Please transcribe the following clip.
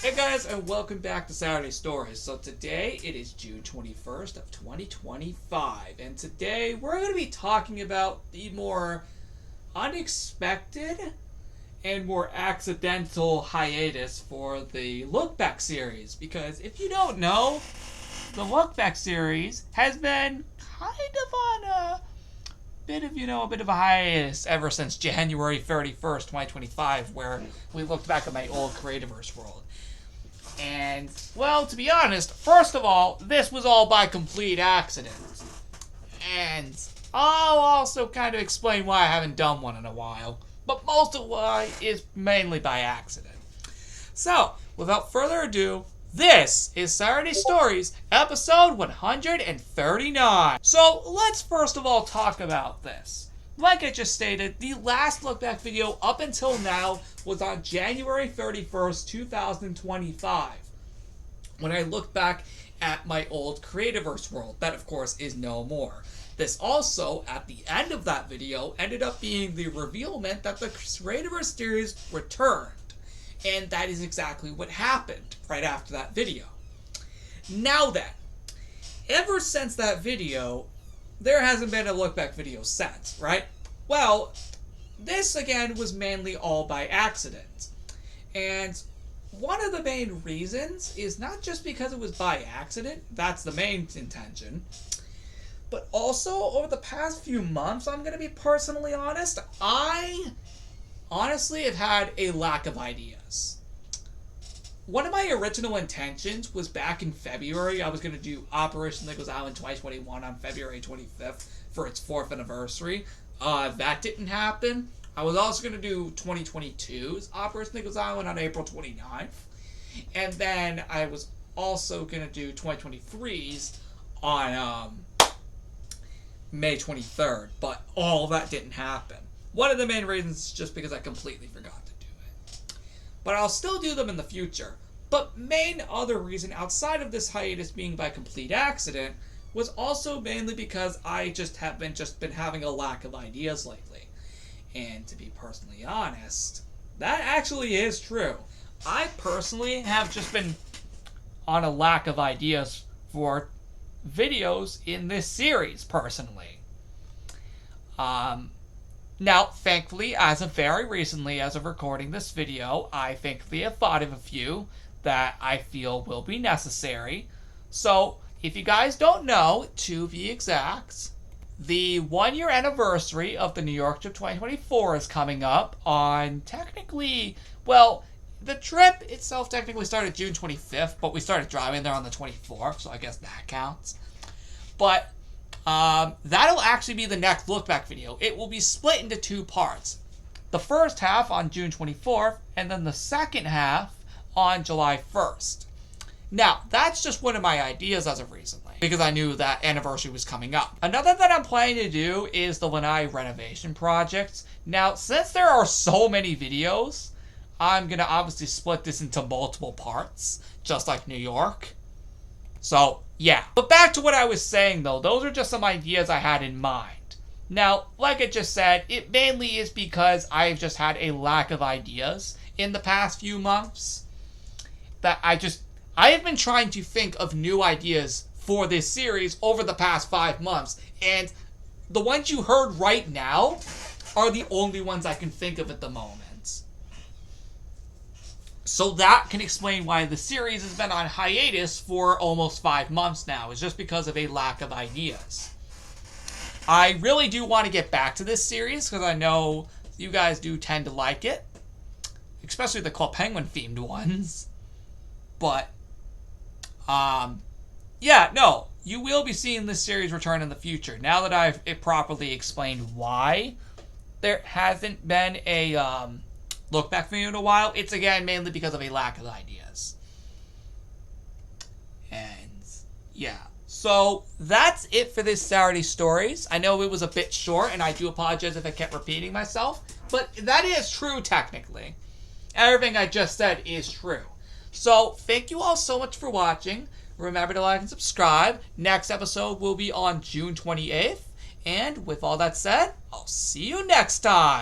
Hey guys, and welcome back to Saturday Stories. So today it is June 21st of 2025, and today we're going to be talking about the more unexpected and more accidental hiatus for the Look Back series. Because if you don't know, the Look Back series has been kind of on a bit of a hiatus ever since January 31st, 2025, where we looked back at my old Creativerse world. And, well, to be honest, first of all, this was all by complete accident. And I'll also kind of explain why I haven't done one in a while. But most of why is mainly by accident. So, without further ado, this is Saturday Stories, episode 139. So, let's first of all talk about this. Like I just stated, the last look back video up until now was on January 31st, 2025, when I looked back at my old Creativerse world. That, of course, is no more. This also, at the end of that video, ended up being the revealment that the Creativerse series returned. And that is exactly what happened right after that video. Now then, ever since that video, there hasn't been a look back video since, right? Well, this again was mainly all by accident. And one of the main reasons is not just because it was by accident, that's the main intention, but also over the past few months, I'm going to be personally honest, I honestly have had a lack of ideas. One of my original intentions was back in February. I was going to do Operation Nichols Island 2021 on February 25th for its 4th anniversary. That didn't happen. I was also going to do 2022's Operation Nichols Island on April 29th. And then I was also going to do 2023's on May 23rd. But all that didn't happen. One of the main reasons is just because I completely forgot to do it. But I'll still do them in the future. But main other reason outside of this hiatus being by complete accident was also mainly because I just have been having a lack of ideas lately. And to be personally honest, that actually is true. I personally have just been on a lack of ideas for videos in this series, personally. Now, thankfully, as of very recently, as of recording this video, I thankfully have thought of a few that I feel will be necessary. So, if you guys don't know, to be exact, the 1-year anniversary of the New York trip 2024 is coming up on technically, well, the trip itself technically started June 25th, but we started driving there on the 24th, so I guess that counts. But that'll actually be the next look back video. It will be split into 2 parts. The first half on June 24th, and then the second half on July 1st. Now, that's just one of my ideas as of recently, because I knew that anniversary was coming up. Another that I'm planning to do is the Lanai renovation project. Now, since there are so many videos, I'm going to obviously split this into multiple parts, just like New York. So, yeah. But back to what I was saying, though. Those are just some ideas I had in mind. Now, like I just said, it mainly is because I've just had a lack of ideas in the past few months. That I have been trying to think of new ideas for this series over the past 5 months. And the ones you heard right now are the only ones I can think of at the moment. So that can explain why the series has been on hiatus for almost 5 months now. It's just because of a lack of ideas. I really do want to get back to this series because I know you guys do tend to like it. Especially the Club Penguin themed ones. But, yeah, no. You will be seeing this series return in the future. Now that I've properly explained why there hasn't been a look back video in a while, it's again mainly because of a lack of ideas. And yeah, so that's it for this Saturday Stories. I know it was a bit short, and I do apologize if I kept repeating myself, but that is true technically. Everything I just said is true. So thank you all so much for watching. Remember to like and subscribe. Next episode will be on June 28th. And with all that said, I'll see you next time.